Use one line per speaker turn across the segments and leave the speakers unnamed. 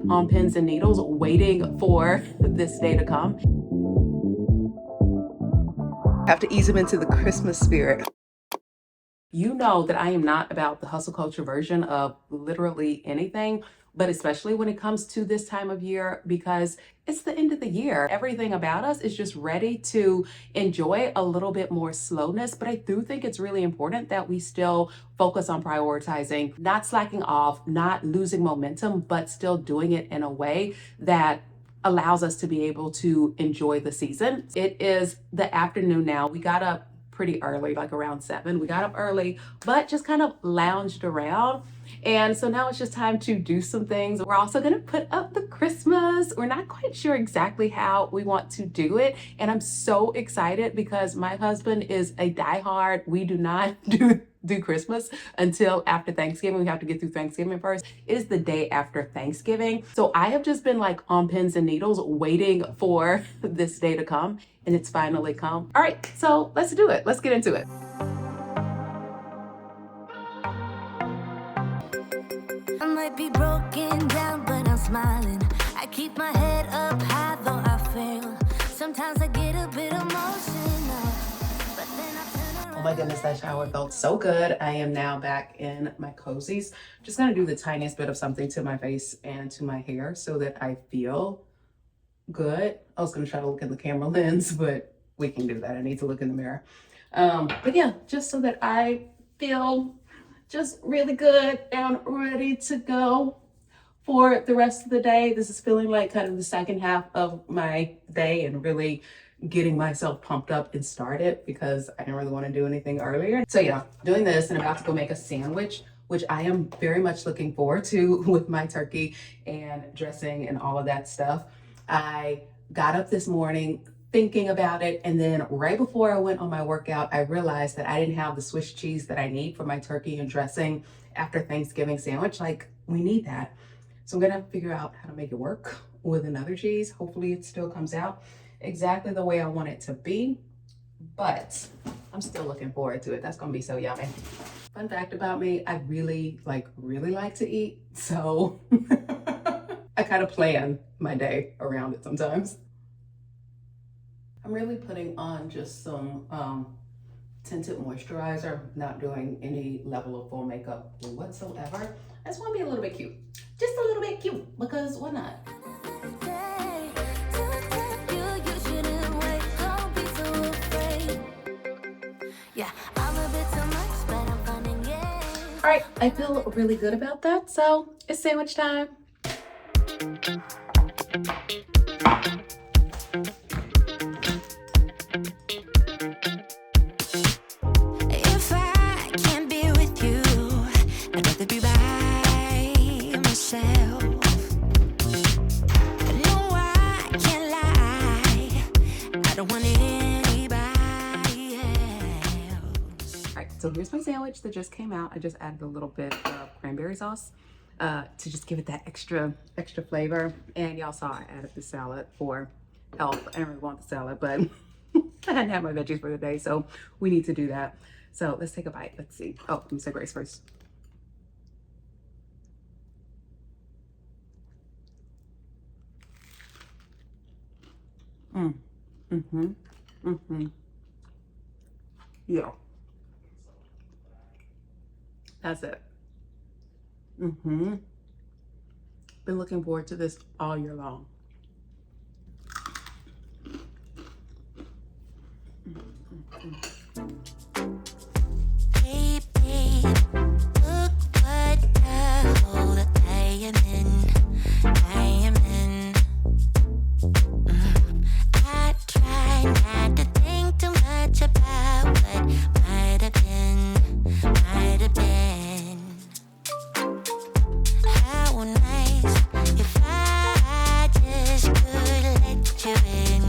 on pins and needles waiting for this day to come.
Have to ease them into the Christmas spirit.
You know that I am not about the hustle culture version of literally anything, but especially when it comes to this time of year, because it's the end of the year. Everything about us is just ready to enjoy a little bit more slowness. But I do think it's really important that we still focus on prioritizing, not slacking off, not losing momentum, but still doing it in a way that allows us to be able to enjoy the season. It is the afternoon now. We got up pretty early, like around 7. We got up early, but just kind of lounged around. And so now it's just time to do some things. We're also gonna put up the Christmas. We're not quite sure exactly how we want to do it. And I'm so excited because my husband is a diehard. We do not do Christmas until after Thanksgiving. We have to get through Thanksgiving first. It is the day after Thanksgiving. So I have just been like on pins and needles waiting for this day to come, and it's finally come. All right, so let's do it. Let's get into it.
I might be broken down, but I'm smiling. I keep my head up high, though I fail. Sometimes I get a bit emotional, but then I turn around.
Oh my goodness, that shower felt so good. I am now back in my cozies. Just gonna do the tiniest bit of something to my face and to my hair so that I feel good. I was gonna try to look in the camera lens, but we can do that. I need to look in the mirror. But yeah, just so that I feel just really good and ready to go for the rest of the day. This is feeling like kind of the second half of my day and really getting myself pumped up and started because I didn't really want to do anything earlier. So yeah, doing this and about to go make a sandwich, which I am very much looking forward to with my turkey and dressing and all of that stuff. I got up this morning thinking about it, and then right before I went on my workout, I realized that I didn't have the Swiss cheese that I need for my turkey and dressing after Thanksgiving sandwich. Like, we need that. So I'm gonna figure out how to make it work with another cheese. Hopefully it still comes out exactly the way I want it to be, but I'm still looking forward to it. That's gonna be so yummy. Fun fact about me, I really like to eat, so I kind of plan my day around it sometimes. I'm really putting on just some tinted moisturizer, not doing any level of full makeup whatsoever. I just want to be a little bit cute. Just a little bit cute, because why not? All right, I feel really good about that, so it's sandwich time.
If I can't be with you, I'd rather be by myself. No, I can't lie, I don't want anybody else.
All right, so here's my sandwich that just came out. I just added a little bit of cranberry sauce to just give it that extra flavor. And y'all saw I added the salad for health. I didn't really want the salad, but I hadn't had my veggies for the day, so we need to do that. So let's take a bite. Let's see. Oh, let me say grace first. Yeah. That's it. Been looking forward to this all year long.
Baby, look what hole I am in. I try not to think too much about what might have been. How nice if I just could let you in.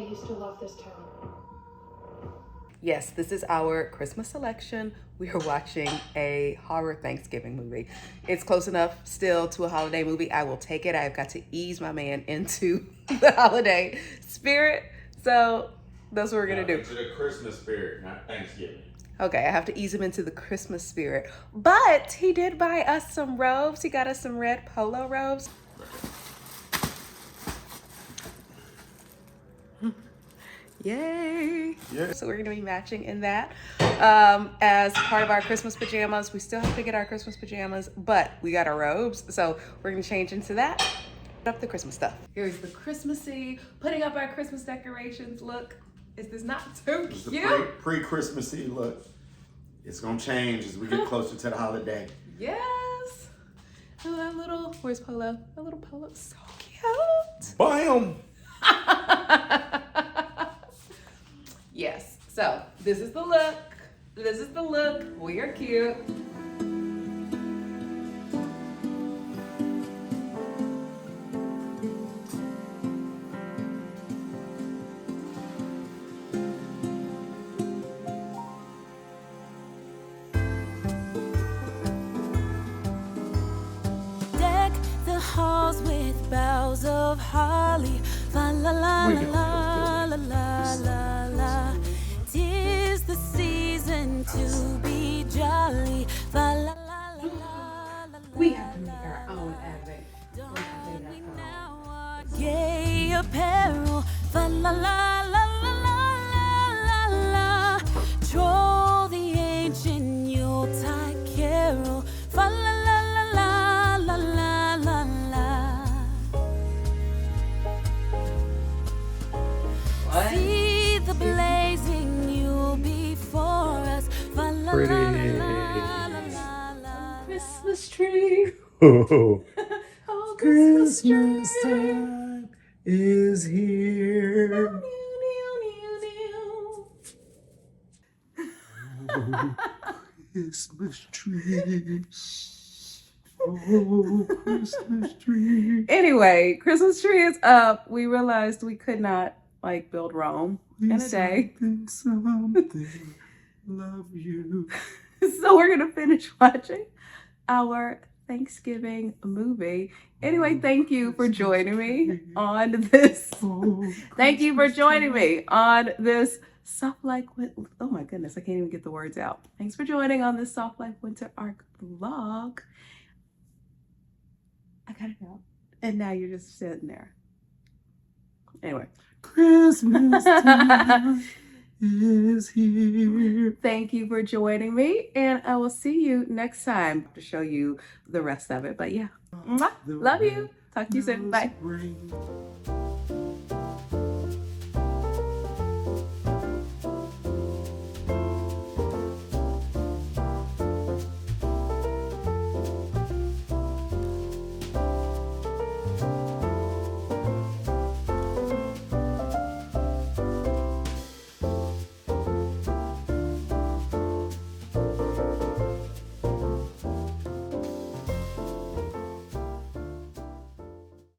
used to love this town.
Yes, this is our Christmas selection. We are watching a horror Thanksgiving movie. It's close enough still to a holiday movie. I will take it. I've got to ease my man into the holiday spirit. So that's what we're going to do.
Into the Christmas spirit, not Thanksgiving.
Okay, I have to ease him into the Christmas spirit. But he did buy us some robes. He got us some red polo robes. Yay!
Yeah.
So we're gonna be matching in that as part of our Christmas pajamas. We still have to get our Christmas pajamas, but we got our robes, so we're gonna change into that. Put up the Christmas stuff. Here's the Christmassy, putting up our Christmas decorations. Look, is this not so
It's the
cute?
pre-Christmassy look. It's gonna change as we get closer to the holiday.
Yes. Oh, that little, where's Polo? That little Polo, so cute.
Bam!
Yes, so this is the look. This is the look. We are cute.
Deck the halls with boughs of holly. Fa la la la la la la la la. 'Tis the season to be jolly. Fa la la la la la.
We have to make our own advent.
Don't we now our gay apparel. Fa la la la la la la la. Troll the ancient Yuletide carol. Fa la la la la la la la. See the blazing Yule before us. Fa la la la la la la.
Christmas tree.
Oh,
Oh,
Christmas time is here. Christmas tree. Oh, Christmas tree.
Anyway, Christmas tree is up. We realized we could not like build Rome in a day.
Something, love you.
So we're gonna finish watching our Thanksgiving movie. Anyway, thank you for joining me on this. Thank you for joining me on this Soft Like Winter. Oh my goodness, I can't even get the words out. Thanks for joining on this Soft Like Winter Arc vlog. I got it out. And now you're just sitting there. Anyway.
Christmas time is here.
Thank you for joining me, and I will see you next time to show you the rest of it. But yeah, mwah, love you. Talk to you soon. Bye.
Spring.